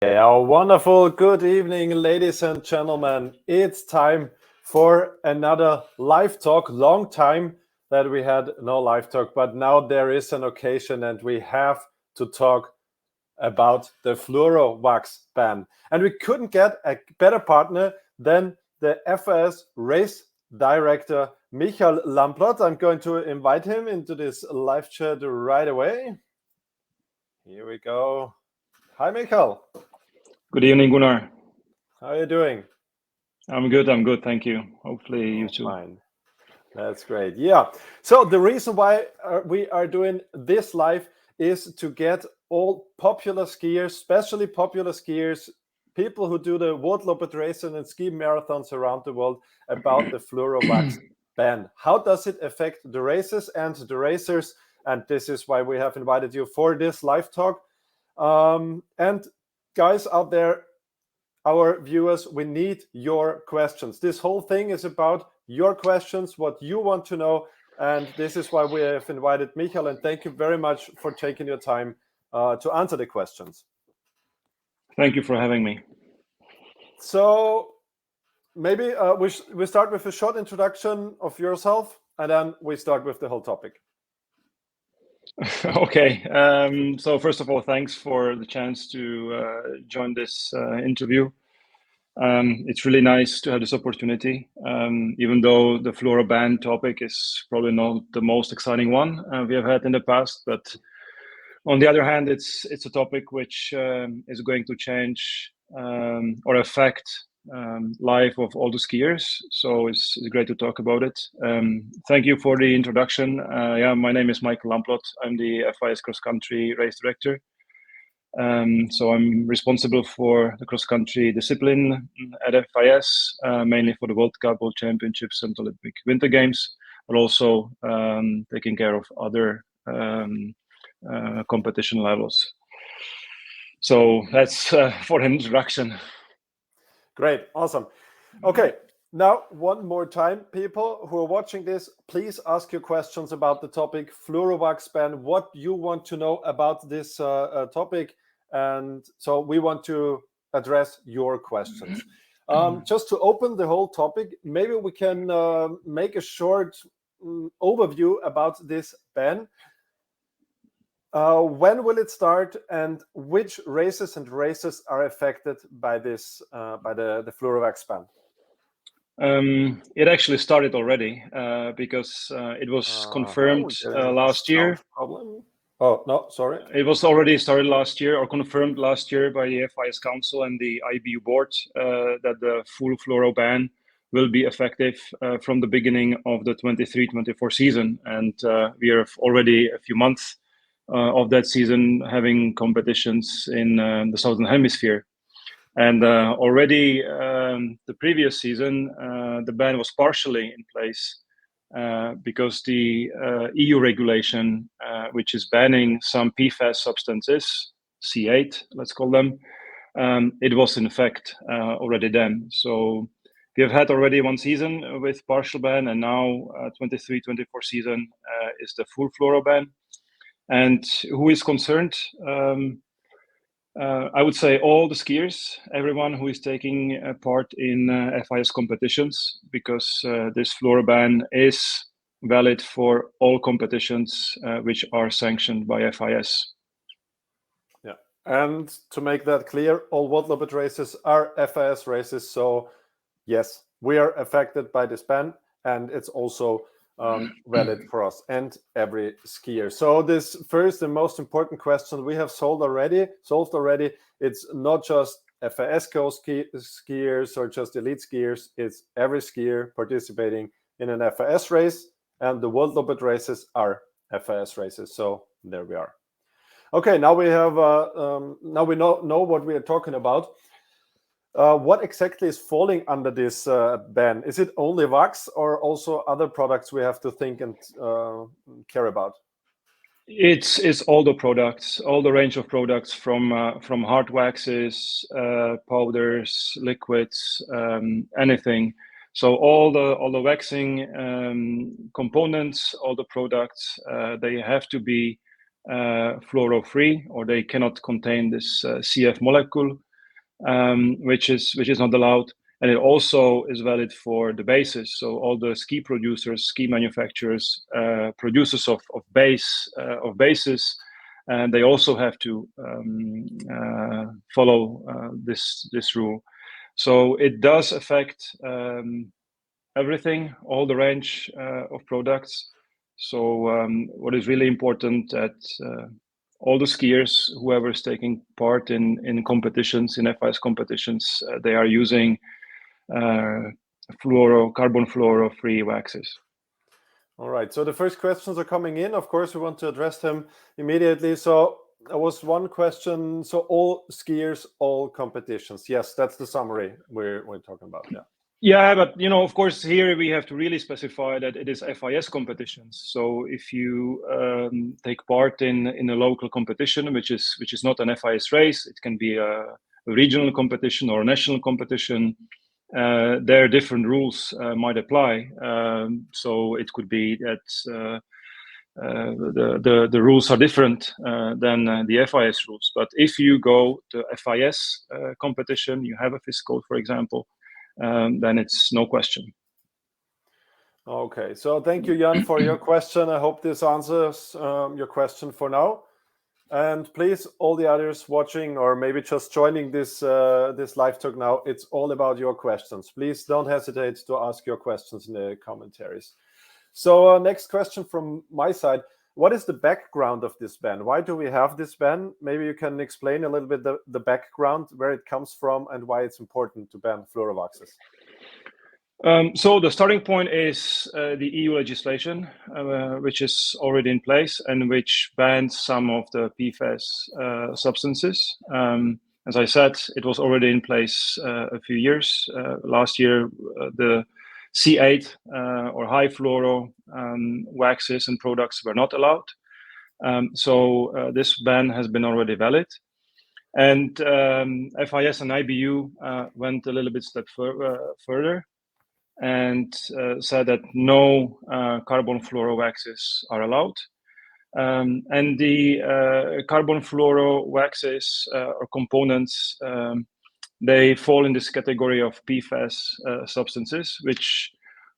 Yeah, wonderful. Good evening, ladies and gentlemen. It's time for another live talk. Long time that we had no live talk, but now there is an occasion and we have to talk about the fluoro wax ban. And we couldn't get a better partner than the FIS race director, Michal Lamplot. I'm going to invite him into this live chat right away. Here we go. Hi, Michal. Good evening, Gunnar. How are you doing? I'm good, thank you. Hopefully you too. Fine. That's great. Yeah. So the reason why we are doing this live is to get all popular skiers, especially popular skiers, people who do the Worldloppet racing and ski marathons around the world about the fluoro wax ban. How does it affect the races and the racers? And this is why we have invited you for this live talk. And guys out there, our viewers, we need your questions. This whole thing is about your questions, what you want to know, and this is why we have invited Michal, and thank you very much for taking your time to answer the questions. Thank you for having me. So maybe we start with a short introduction of yourself, and then we start with the whole topic. Okay, so first of all, thanks for the chance to join this interview. It's really nice to have this opportunity, even though the fluoro ban topic is probably not the most exciting one we have had in the past. But on the other hand, it's a topic which is going to change or affect life of all the skiers. So it's great to talk about it. Thank you for the introduction. Yeah, my name is Michal Lamplot. I'm the FIS cross country race director. So I'm responsible for the cross-country discipline at FIS, mainly for the World Cup, World Championships, and Olympic Winter Games, but also taking care of other competition levels. So that's for an introduction. Great, awesome. Okay, now one more time, people who are watching this, please ask your questions about the topic fluoro wax ban, what you want to know about this topic, and so we want to address your questions. Just to open the whole topic, maybe we can make a short overview about this ban. When will it start, and which races and races are affected by this, by the fluoro wax ban? It actually started already because it was confirmed last year. Oh, no, sorry. It was already started last year or confirmed last year by the FIS Council and the IBU board that the full fluoro ban will be effective from the beginning of the 23-24 season. And we are already a few months of that season having competitions in the Southern Hemisphere. And already the previous season, the ban was partially in place because the EU regulation, which is banning some PFAS substances, C8, let's call them, it was in effect already then. So we have had already one season with partial ban, and now 23-24 season is the full fluoro ban. And who is concerned? I would say all the skiers, everyone who is taking part in FIS competitions, because this fluoro ban is valid for all competitions which are sanctioned by FIS. Yeah, and to make that clear, all Worldloppet races are FIS races. So yes, we are affected by this ban, and it's also valid for us and every skier. So this first and most important question we have solved already. It's not just FIS skiers or just elite skiers. It's every skier participating in an FIS race, and the Worldloppet races are FIS races. So there we are. Okay, now we have now we know what we are talking about. What exactly is falling under this ban? Is it only wax or also other products we have to think and care about? It's all the products, all the range of products from hard waxes, powders, liquids, anything. So all the waxing components, all the products, they have to be fluoro-free, or they cannot contain this CF molecule. which is not allowed. And it also is valid for the bases. So all the ski producers, ski manufacturers, producers of bases, and they also have to follow this rule. So it does affect everything, all the range of products. So what is really important that all the skiers, whoever is taking part in competitions, in FIS competitions, they are using carbon fluoro-free waxes. All right. So the first questions are coming in. Of course, we want to address them immediately. So there was one question. So all skiers, all competitions. Yes, that's the summary we're talking about. Yeah. Yeah, but of course, here we have to really specify that it is FIS competitions. So if you take part in a local competition, which is not an FIS race, it can be a regional competition or a national competition. There different rules might apply. So it could be that the rules are different than the FIS rules. But if you go to FIS competition, you have a FIS code, for example, then it's no question. Okay, so thank you, Jan, for your question. I hope this answers your question for now. And please, all the others watching or maybe just joining this live talk now, it's all about your questions. Please don't hesitate to ask your questions in the commentaries. So next question from my side. What is the background of this ban? Why do we have this ban? Maybe you can explain a little bit the background, where it comes from, and why it's important to ban fluorovaxes. So the starting point is the EU legislation, which is already in place and which bans some of the PFAS substances. As I said, it was already in place a few years. Last year, the C8 or high fluoro waxes and products were not allowed. So this ban has been already valid. And FIS and IBU went a little bit step further and said that no carbon fluoro waxes are allowed. And the carbon fluoro waxes or components, they fall in this category of PFAS substances, which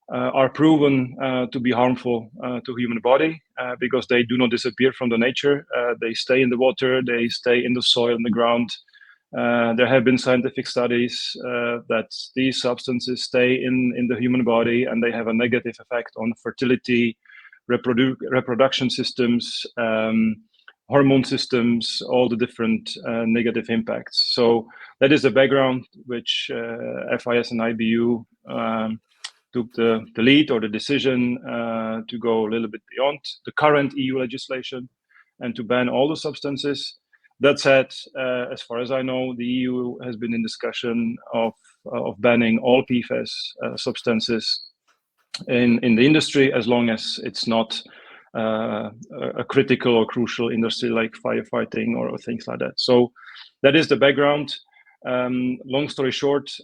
are proven to be harmful to human body because they do not disappear from the nature. They stay in the water, they stay in the soil, in the ground. There have been scientific studies that these substances stay in the human body and they have a negative effect on fertility, reproduction systems, hormone systems, all the different negative impacts. So that is the background which FIS and IBU took the lead or the decision to go a little bit beyond the current EU legislation and to ban all the substances. That said, as far as I know, the EU has been in discussion of banning all PFAS substances in the industry, as long as it's not a critical or crucial industry like firefighting or things like that. So that is the background. Long story short,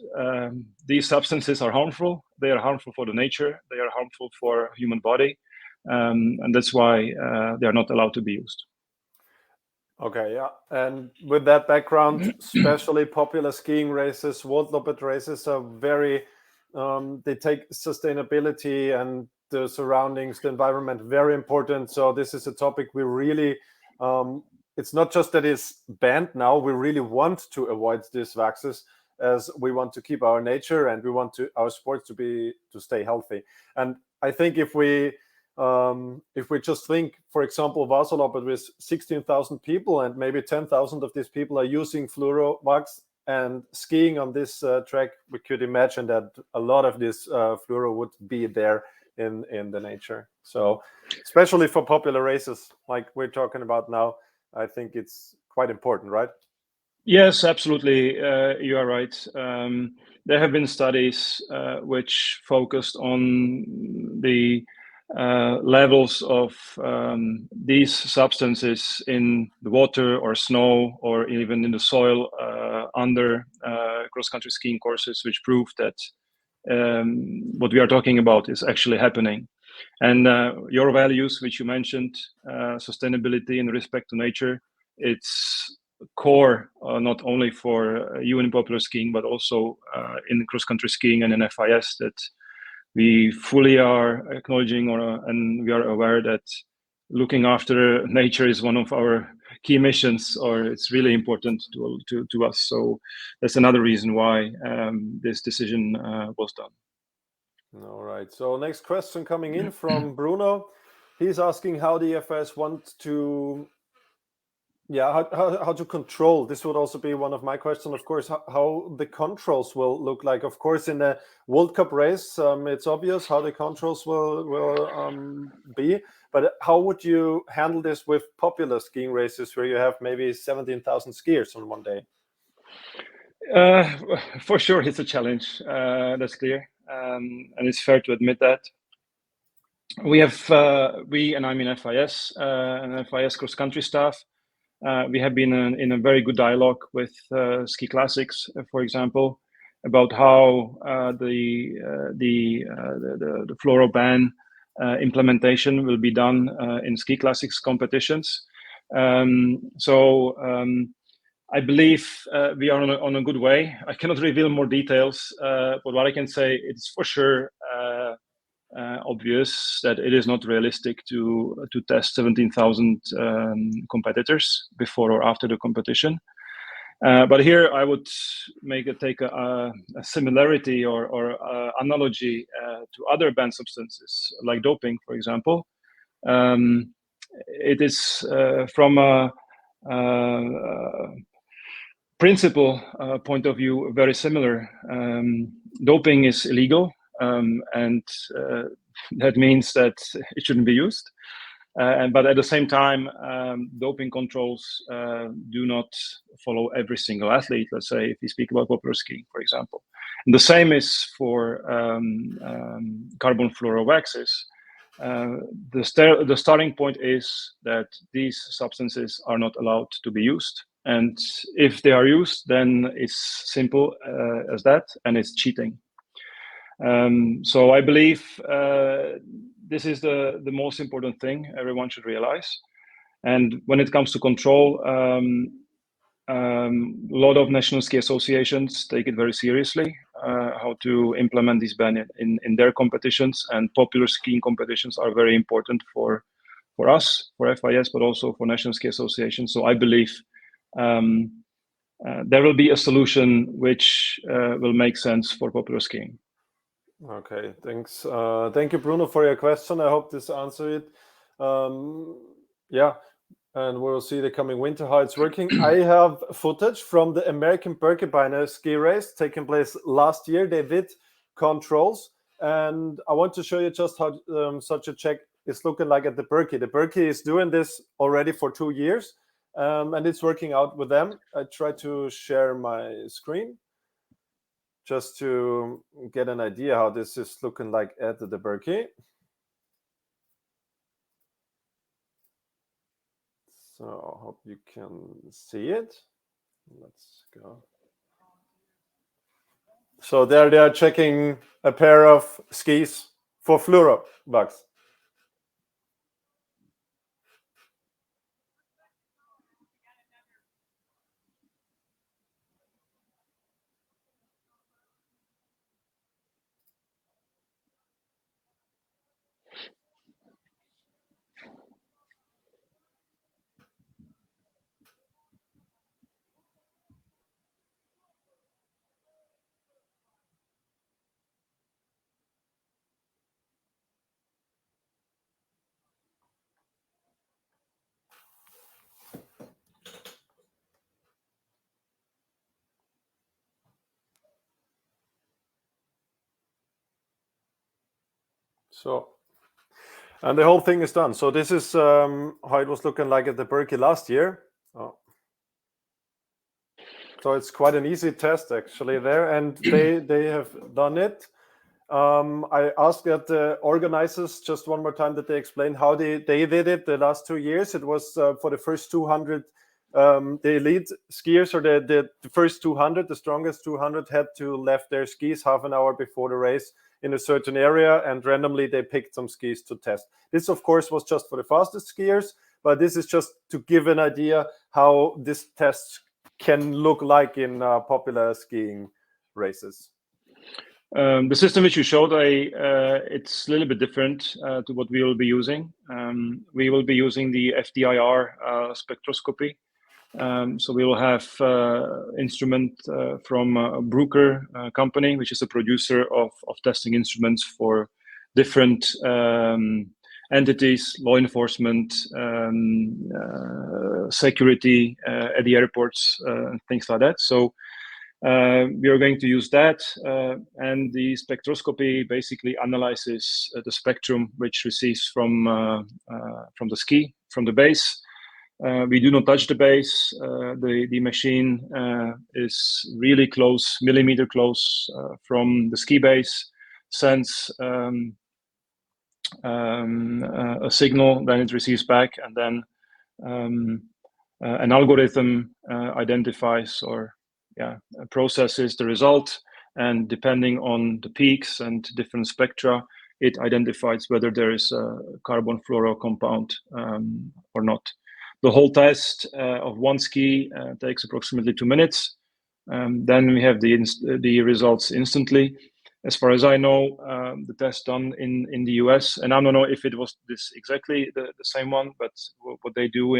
these substances are harmful. They are harmful for the nature. They are harmful for human body. And that's why they are not allowed to be used. Okay, yeah. And with that background, especially popular skiing races, Worldloppet races are very, they take sustainability and the surroundings, the environment, very important. So this is a topic we really, it's not just that it's banned now, we really want to avoid these waxes as we want to keep our nature and we want our sports to stay healthy. And I think if we just think, for example, Worldloppet with 16,000 people and maybe 10,000 of these people are using fluoro wax and skiing on this track, we could imagine that a lot of this fluoro would be there in the nature. So especially for popular races like we're talking about now, I think it's quite important, right? Yes, absolutely. You are right. There have been studies which focused on the levels of these substances in the water or snow or even in the soil under cross-country skiing courses, which prove that what we are talking about is actually happening. And your values, which you mentioned, sustainability and respect to nature, it's core, not only for you in popular skiing, but also in cross-country skiing and in FIS, that we fully are acknowledging and we are aware that looking after nature is one of our key missions, or it's really important to us. So that's another reason why this decision was done. All right. So next question coming in from Bruno. He's asking how the FIS want to, how to control. This would also be one of my questions, of course, how the controls will look like. Of course, in a World Cup race, it's obvious how the controls will be. But how would you handle this with popular skiing races where you have maybe 17,000 skiers on one day? For sure, it's a challenge. That's clear, and it's fair to admit that. We have, and I'm in FIS and FIS cross-country staff. We have been in a very good dialogue with Ski Classics, for example, about how the Fluoro ban implementation will be done in Ski Classics competitions. I believe we are on a good way. I cannot reveal more details, but what I can say, it's for sure obvious that it is not realistic to test 17,000 competitors before or after the competition. But here I would take a similarity or analogy to other banned substances like doping, for example. It is from a principle point of view very similar. Doping is illegal. And that means that it shouldn't be used. But at the same time, doping controls do not follow every single athlete. Let's say if we speak about popular skiing, for example. And the same is for carbon fluoro waxes. The starting point is that these substances are not allowed to be used. And if they are used, then it's simple as that, and it's cheating. So I believe this is the most important thing everyone should realize. And when it comes to control, a lot of national ski associations take it very seriously, how to implement this ban in their competitions, and popular skiing competitions are very important for us, for FIS, but also for national ski associations. So I believe there will be a solution which will make sense for popular skiing. Okay, thanks. Thank you, Bruno, for your question. I hope this answered it. And we'll see the coming winter how it's working. I have footage from the American Birkebeiner ski race taking place last year. They did controls, and I want to show you just how such a check is looking like at the Birke. The Birke is doing this already for 2 years, and it's working out with them. I try to share my screen just to get an idea how this is looking like at the Birke. So I hope you can see it. Let's go. So there they are checking a pair of skis for fluoro bugs. So, and the whole thing is done. So this is how it was looking like at the Birke last year. Oh. So it's quite an easy test actually there, and they have done it. I asked the organizers just one more time that they explain how they did it the last 2 years. It was for the first 200, the elite skiers, or the first 200, the strongest 200 had to left their skis half an hour before the race in a certain area, and randomly they picked some skis to test. This, of course, was just for the fastest skiers. but this is just to give an idea how this test can look like in popular skiing races. The system which you showed, it's a little bit different to what we will be using. We will be using the FTIR spectroscopy. So we will have instrument from Bruker company, which is a producer of testing instruments for different entities, law enforcement, security at the airports, things like that. So we are going to use that, and the spectroscopy basically analyzes the spectrum which receives from the ski, from the base. We do not touch the base. The machine is really close, millimeter close from the ski base, sends a signal, then it receives back, and then an algorithm identifies or processes the result, and depending on the peaks and different spectra, it identifies whether there is a carbon fluoro compound or not. The whole test of one ski takes approximately 2 minutes. Then we have the results instantly. As far as I know, the test done in the US, and I don't know if it was this exactly the same one, but what they do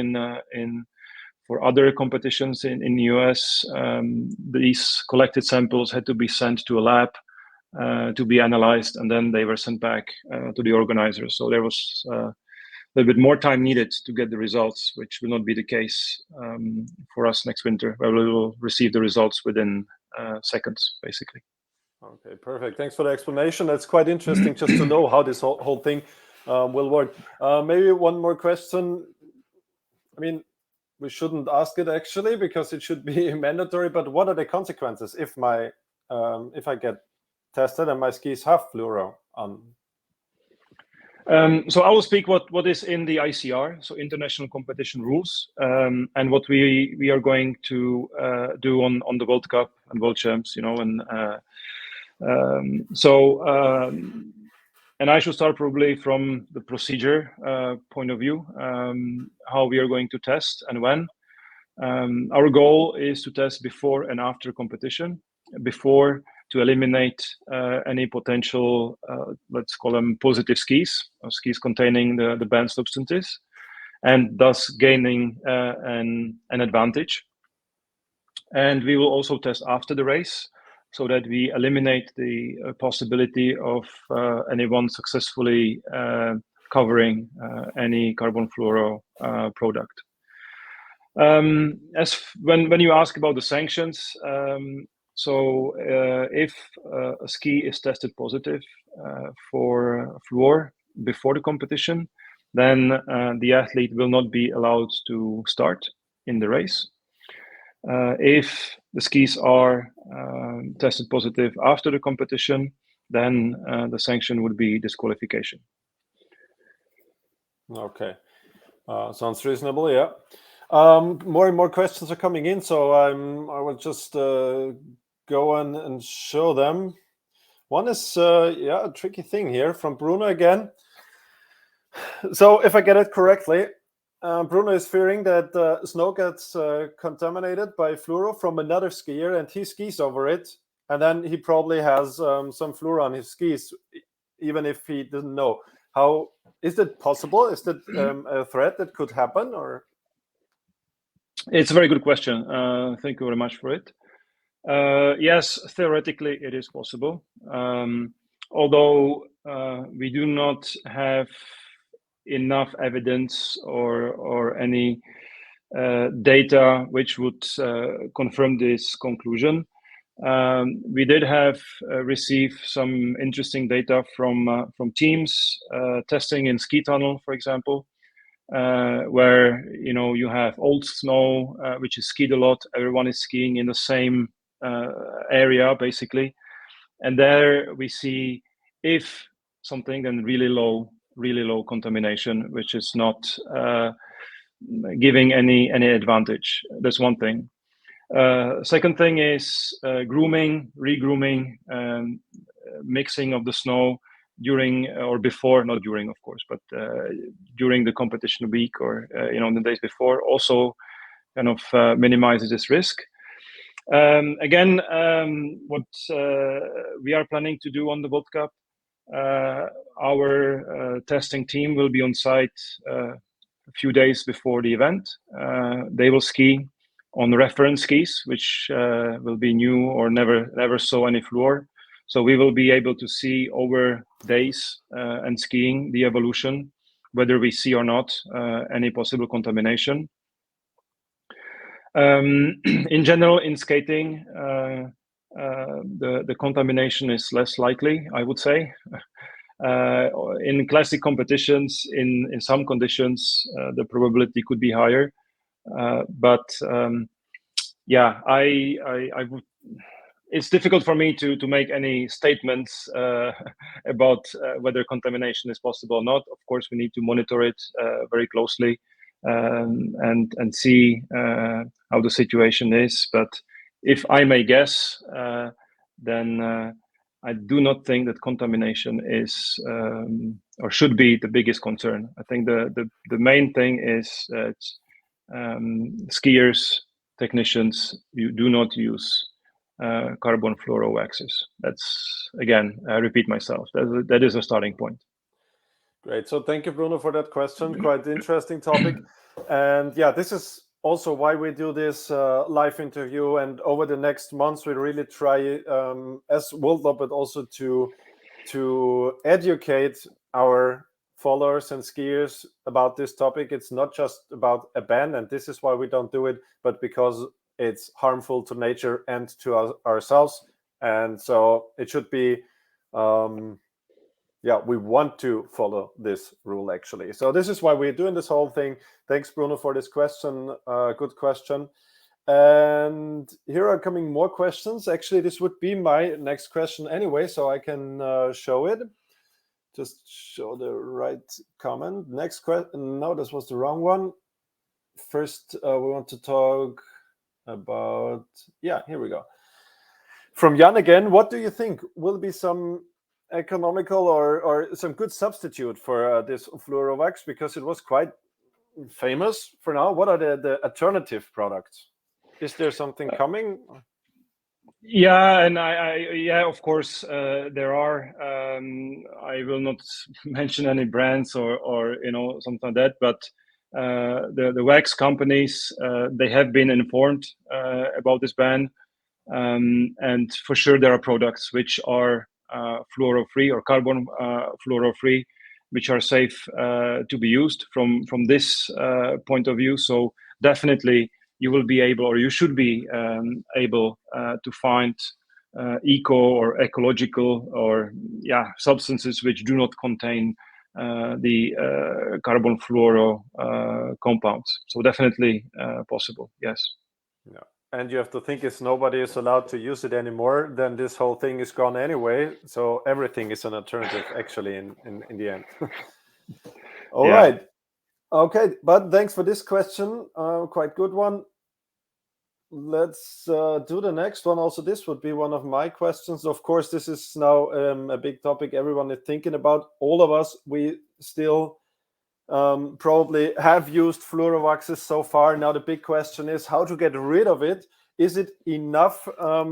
for other competitions in the US, these collected samples had to be sent to a lab to be analyzed, and then they were sent back to the organizers. So there was a little bit more time needed to get the results, which will not be the case for us next winter, where we will receive the results within seconds, basically. Okay, perfect. Thanks for the explanation. That's quite interesting just to know how this whole thing will work. Maybe one more question. I mean, we shouldn't ask it actually because it should be mandatory, but what are the consequences if I get tested and my skis have fluoro on? So I will speak what is in the ICR, so International Competition Rules, and what we are going to do on the World Cup and World Champs, and I should start probably from the procedure point of view, how we are going to test and when. Our goal is to test before and after competition, before to eliminate any potential, let's call them positive skis, or skis containing the banned substances, and thus gaining an advantage. And we will also test after the race, so that we eliminate the possibility of anyone successfully covering any carbon fluoro product. As when you ask about the sanctions, if a ski is tested positive for fluor before the competition, then the athlete will not be allowed to start in the race. If the skis are tested positive after the competition, then the sanction would be disqualification. Okay, sounds reasonable. Yeah. More and more questions are coming in, so I will just go on and show them. One is a tricky thing here from Bruno again. So if I get it correctly, Bruno is fearing that snow gets contaminated by fluoro from another skier, and he skis over it, and then he probably has some fluoro on his skis, even if he didn't know. How is that possible? Is that a threat that could happen, or? It's a very good question. Thank you very much for it. Yes, theoretically it is possible, although we do not have enough evidence or any data which would confirm this conclusion. We did have received some interesting data from teams testing in ski tunnel, for example, where you have old snow which is skied a lot. Everyone is skiing in the same area basically, and there we see if something, then really low contamination, which is not giving any advantage. That's one thing. Second thing is grooming, re-grooming, mixing of the snow during or before, not during, of course, but during the competition week or the days before, also kind of minimizes this risk. Again, what we are planning to do on the World Cup, our testing team will be on site a few days before the event. They will ski on reference skis, which will be new or never saw any Fluor. So we will be able to see over days and skiing the evolution, whether we see or not any possible contamination. In general, in skating, the contamination is less likely, I would say. In classic competitions, in some conditions, the probability could be higher. But yeah, I would. It's difficult for me to make any statements about whether contamination is possible or not. Of course, we need to monitor it very closely and see how the situation is. But if I may guess, then I do not think that contamination is or should be the biggest concern. I think the main thing is that skiers, technicians, you do not use carbon fluoro waxes. That's, again, I repeat myself, that is a starting point. Great. So thank you, Bruno, for that question. Quite interesting topic. And yeah, this is also why we do this live interview. And over the next months, we really try, as Worldloppet, also to educate our followers and skiers about this topic. It's not just about a ban, and this is why we don't do it, but because it's harmful to nature and to ourselves. And so it should be, yeah, we want to follow this rule, actually. So this is why we're doing this whole thing. Thanks, Bruno, for this question. Good question. And here are coming more questions. Actually, this would be my next question anyway, so I can show it. Just show the right comment. Next question. No, this was the wrong one. First, we want to talk about, yeah, here we go. From Jan again, what do you think will be some economical or some good substitute for this Fluoro wax, because it was quite famous for now? What are the alternative products? Is there something coming? Yeah, and yeah, of course, there are. I will not mention any brands or something like that, but the wax companies, they have been informed about this ban, and for sure there are products which are fluoro-free or carbon fluoro-free, which are safe to be used from this point of view. So definitely you will be able, or you should be able to find eco or ecological or substances which do not contain the carbon fluoro compounds. So definitely possible, yes. Yeah. And you have to think, if nobody is allowed to use it anymore, then this whole thing is gone anyway. So everything is an alternative, actually, in the end. All right. Okay, but thanks for this question. Quite good one. Let's do the next one. Also, this would be one of my questions. Of course, this is now a big topic everyone is thinking about. All of us, we still probably have used fluoro waxes so far. Now the big question is how to get rid of it. Is it enough?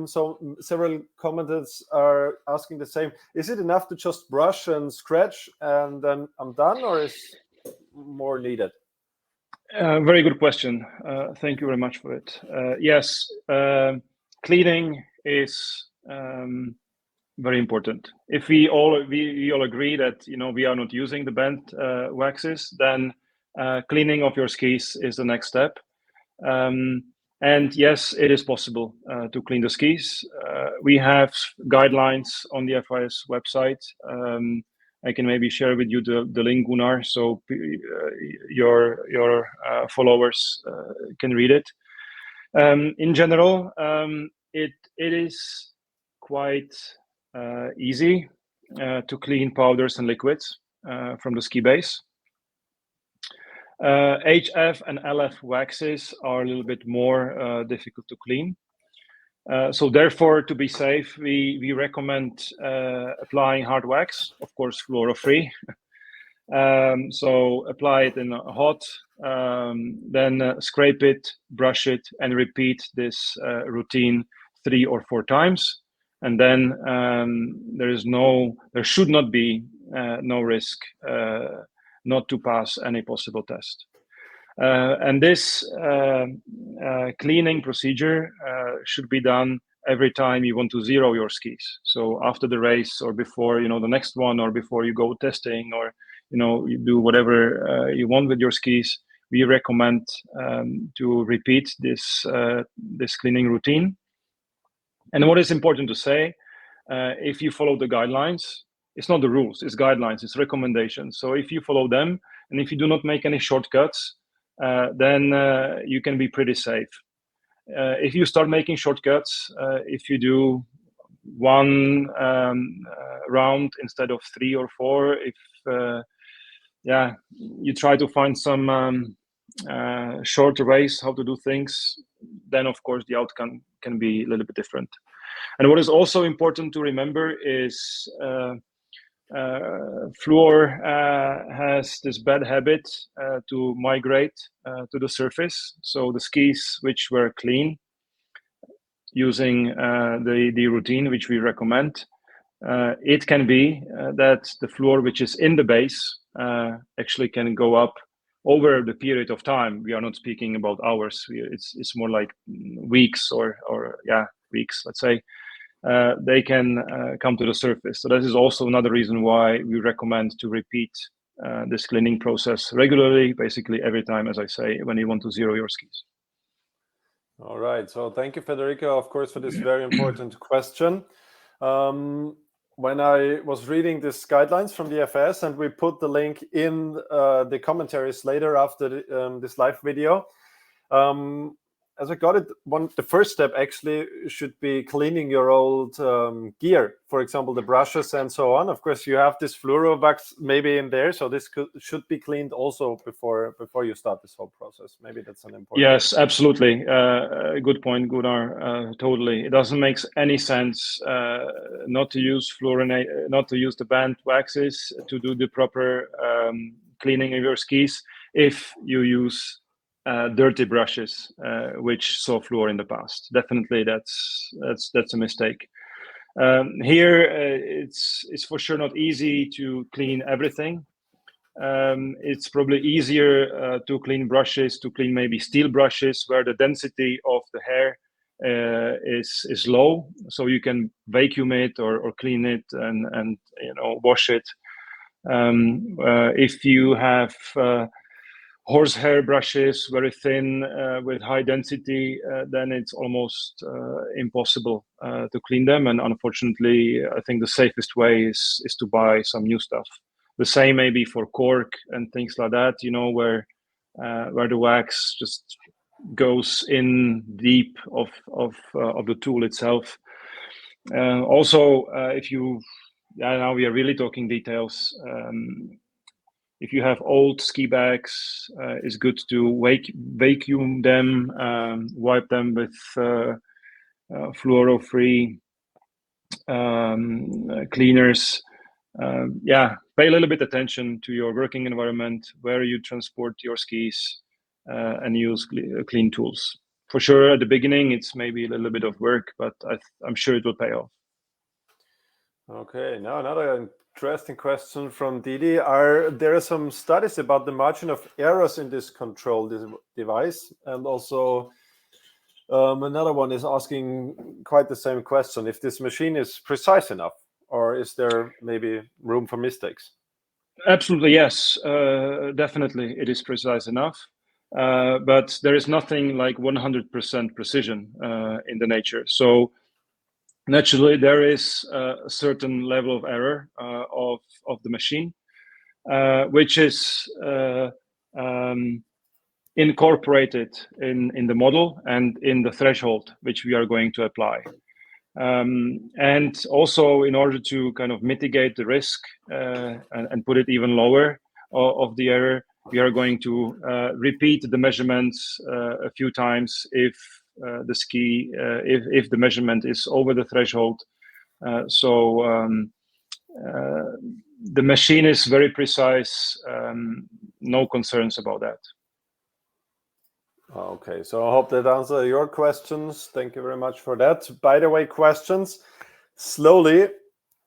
So several commenters are asking the same. Is it enough to just brush and scratch and then I'm done, or is more needed? Very good question. Thank you very much for it. Yes, cleaning is very important. If we all agree that we are not using the banned waxes, then cleaning of your skis is the next step. And yes, it is possible to clean the skis. We have guidelines on the FIS website. I can maybe share with you the link, Gunnar, so your followers can read it. In general, it is quite easy to clean powders and liquids from the ski base. HF and LF waxes are a little bit more difficult to clean. So therefore, to be safe, we recommend applying hard wax, of course, fluoro-free. So apply it in hot, then scrape it, brush it, and repeat this routine 3 or 4 times. And then there should not be no risk not to pass any possible test. And this cleaning procedure should be done every time you want to zero your skis. So after the race, or before the next one, or before you go testing, or you do whatever you want with your skis, we recommend to repeat this cleaning routine. And what is important to say, if you follow the guidelines, it's not the rules, it's guidelines, it's recommendations. So if you follow them, and if you do not make any shortcuts, then you can be pretty safe. If you start making shortcuts, if you do 1 round instead of 3 or 4, if you try to find some shorter ways how to do things, then of course the outcome can be a little bit different. And what is also important to remember is Fluor has this bad habit to migrate to the surface. So the skis which were clean using the routine which we recommend, it can be that the Fluor which is in the base actually can go up over the period of time. We are not speaking about hours. It's more like weeks or weeks, let's say. They can come to the surface. So that is also another reason why we recommend to repeat this cleaning process regularly, basically every time, as I say, when you want to zero your skis. All right. So thank you, Federico, of course, for this very important question. When I was reading these guidelines from the FIS, and we put the link in the commentaries later after this live video, as I got it, the first step actually should be cleaning your old gear, for example, the brushes and so on. Of course, you have this fluoro wax maybe in there, so this should be cleaned also before you start this whole process. Maybe that's an important. Yes, absolutely. Good point, Gunnar. Totally, it doesn't make any sense not to use not to use the band waxes to do the proper cleaning of your skis if you use dirty brushes which saw fluor in the past. Definitely, that's a mistake. Here, it's for sure not easy to clean everything. It's probably easier to clean brushes, to clean maybe steel brushes where the density of the hair is low, so you can vacuum it or clean it and wash it. If you have horsehair brushes, very thin, with high density, then it's almost impossible to clean them. And unfortunately, I think the safest way is to buy some new stuff. The same maybe for cork and things like that, where the wax just goes in deep of the tool itself. Also, if you, now we are really talking details. If you have old ski bags, it's good to vacuum them, wipe them with fluoro-free cleaners. Pay a little bit attention to your working environment, where you transport your skis, and use clean tools. For sure, at the beginning, it's maybe a little bit of work, but I'm sure it will pay off. Okay, now another interesting question from Didi. There are some studies about the margin of errors in this control device? And also another one is asking quite the same question: if this machine is precise enough, or is there maybe room for mistakes? Absolutely, yes. Definitely, it is precise enough. But there is nothing like 100% precision in the nature. So naturally, there is a certain level of error of the machine, which is incorporated in the model and in the threshold which we are going to apply. And also, in order to kind of mitigate the risk and put it even lower of the error, we are going to repeat the measurements a few times if the ski if the measurement is over the threshold. The machine is very precise. No concerns about that. Okay, so I hope that answers your questions. Thank you very much for that. By the way, questions slowly.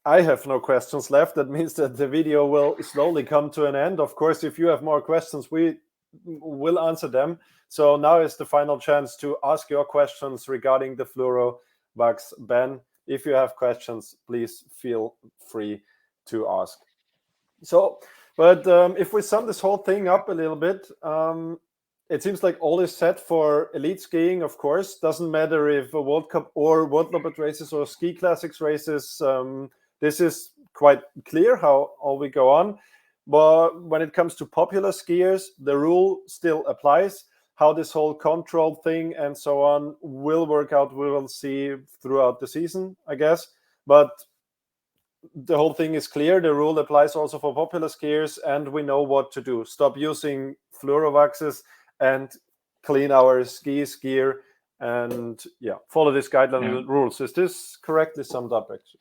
I have no questions left. That means that the video will slowly come to an end. Of course, if you have more questions, we will answer them. So now is the final chance to ask your questions regarding the Fluoro wax ban. If you have questions, please feel free to ask. So, but if we sum this whole thing up a little bit, it seems like all is set for elite skiing, of course. Doesn't matter if a World Cup or Worldloppet races or ski classics races. This is quite clear how all we go on. But when it comes to popular skiers, the rule still applies. How this whole control thing and so on will work out, we will see throughout the season, I guess. But the whole thing is clear. The rule applies also for popular skiers, and we know what to do. Stop using fluoro waxes and clean our skis gear, and follow this guideline rules. Is this correctly summed up, actually?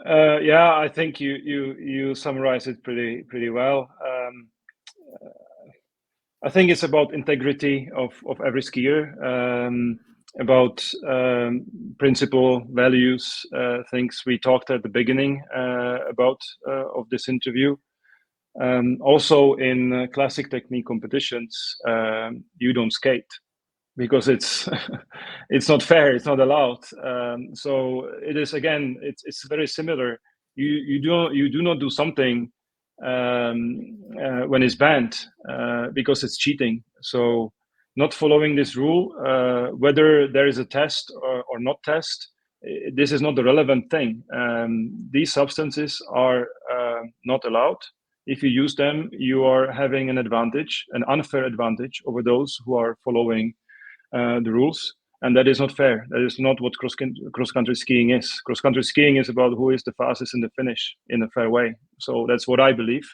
I think you summarize it pretty well. I think it's about integrity of every skier, about principle, values, things we talked at the beginning about of this interview. Also in classic technique competitions, you don't skate because it's it's not fair, it's not allowed. So it is, again, it's very similar. You do not do something when it's banned because it's cheating. So not following this rule, whether there is a test or not test, this is not the relevant thing. These substances are not allowed. If you use them, you are having an advantage, an unfair advantage over those who are following the rules. And that is not fair. That is not what cross-country skiing is. Cross-country skiing is about who is the fastest in the finish in a fair way. So that's what I believe.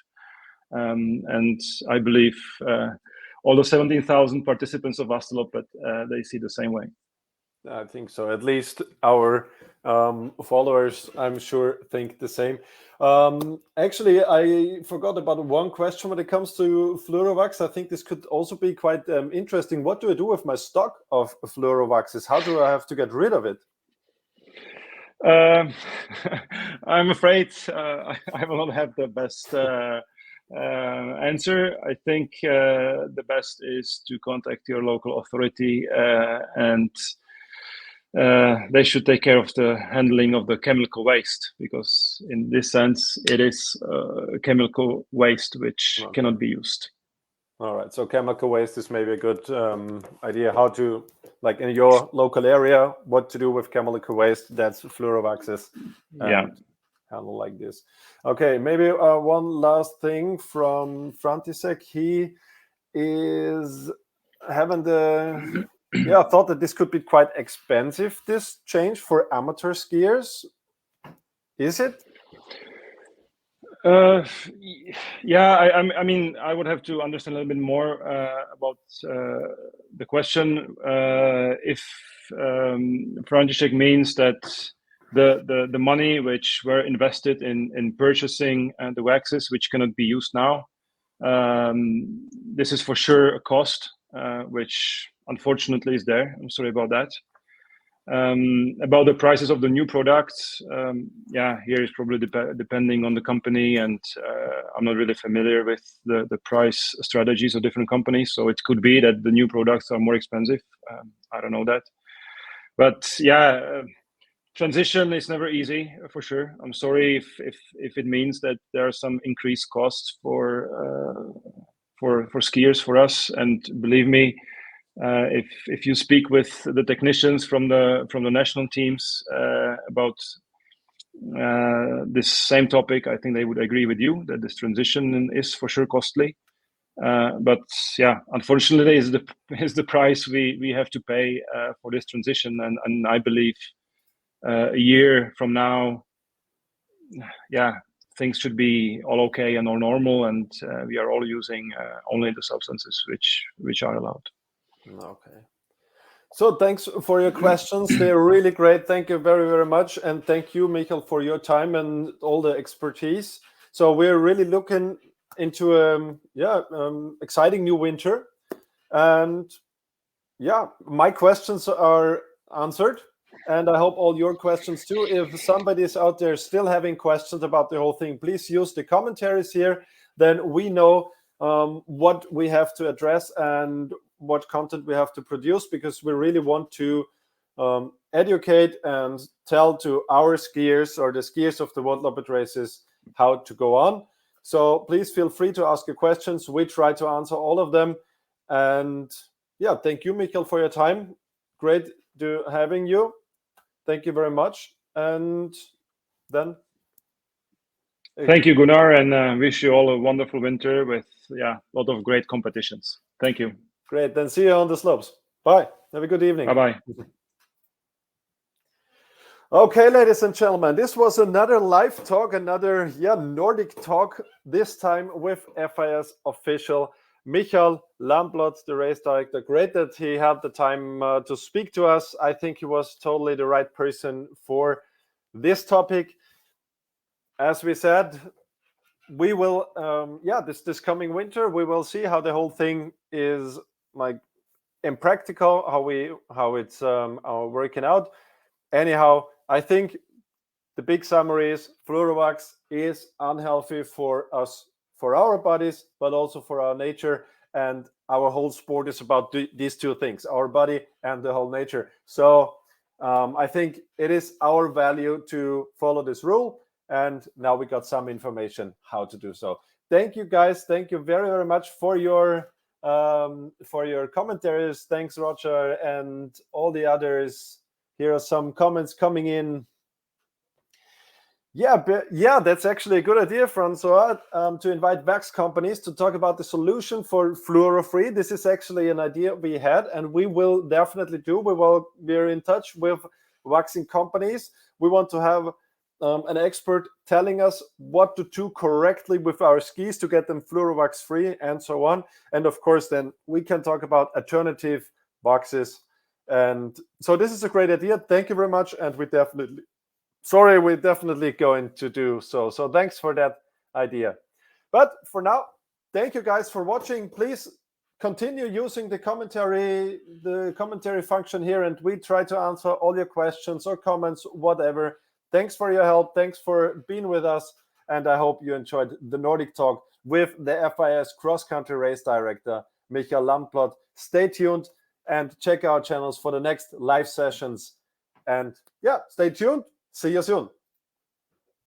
And I believe all the 17,000 participants of Worldloppet, they see the same way. I think so. At least our followers, I'm sure, think the same. Actually, I forgot about one question when it comes to Fluorovax. I think this could also be quite interesting. What do I do with my stock of Fluorovaxes? How do I have to get rid of it? I'm afraid I will not have the best answer. I think the best is to contact your local authority and they should take care of the handling of the chemical waste, because in this sense it is chemical waste which cannot be used. All right, so chemical waste is maybe a good idea. How to, like in your local area, what to do with chemical waste. That's Fluorovaxes. Handle like this. Okay, maybe one last thing from Frantisek. He is having the thought that this could be quite expensive, this change for amateur skiers. Is it? I mean, I would have to understand a little bit more about the question. If František means that the money which were invested in purchasing the waxes, which cannot be used now, this is for sure a cost, which unfortunately is there. I'm sorry about that. About the prices of the new products, here is probably depending on the company, and I'm not really familiar with the price strategies of different companies. So it could be that the new products are more expensive. I don't know that, but transition is never easy, for sure. I'm sorry if it means that there are some increased costs for skiers, for us, and believe me. If you speak with the technicians from the national teams about this same topic, I think they would agree with you that this transition is for sure costly. But unfortunately, is the price we have to pay for this transition, and I believe a year from now, things should be all okay and all normal, and we are all using only the substances which are allowed. Okay. So thanks for your questions. They're really great. Thank you very, very much. And thank you, Michal, for your time and all the expertise. So we're really looking into exciting new winter. And yeah, my questions are answered. And I hope all your questions too. If somebody is out there still having questions about the whole thing, please use the commentaries here. Then we know what we have to address and what content we have to produce, because we really want to educate and tell to our skiers or the skiers of the Worldloppet races how to go on. So please feel free to ask your questions. We try to answer all of them. And yeah, thank you, Michal, for your time. Great to having you. Thank you very much. And then thank you, Gunnar, and wish you all a wonderful winter with a lot of great competitions. Thank you. Great. Then see you on the slopes. Bye. Have a good evening. Bye-bye. Okay, ladies and gentlemen, this was another live talk, another Nordic talk, this time with FIS official Michal Lamplot, the race director. Great that he had the time to speak to us. I think he was totally the right person for this topic. As we said, we will, this coming winter, we will see how the whole thing is like in practical, how it's working out. Anyhow, I think the big summary is Fluoro is unhealthy for us, for our bodies, but also for our nature. And our whole sport is about these two things, our body and the whole nature. So I think it is our value to follow this rule. And now we got some information how to do so. Thank you, guys. Thank you very, very much for your commentaries. Thanks, Roger, and all the others. Here are some comments coming in. Yeah, that's actually a good idea, Francois, to invite wax companies to talk about the solution for fluoro-free. This is actually an idea we had, and we will definitely do. We're in touch with waxing companies. We want to have an expert telling us what to do correctly with our skis to get them fluoro-wax-free and so on. And of course, then we can talk about alternative boxes. And so this is a great idea. Thank you very much. And we're definitely going to do so. So thanks for that idea. But for now, thank you guys for watching. Please continue using the commentary function here, and we try to answer all your questions or comments, whatever. Thanks for your help. Thanks for being with us. And I hope you enjoyed the Nordic talk with the FIS cross-country race director, Michal Lamplot. Stay tuned and check our channels for the next live sessions. And yeah, stay tuned. See you soon.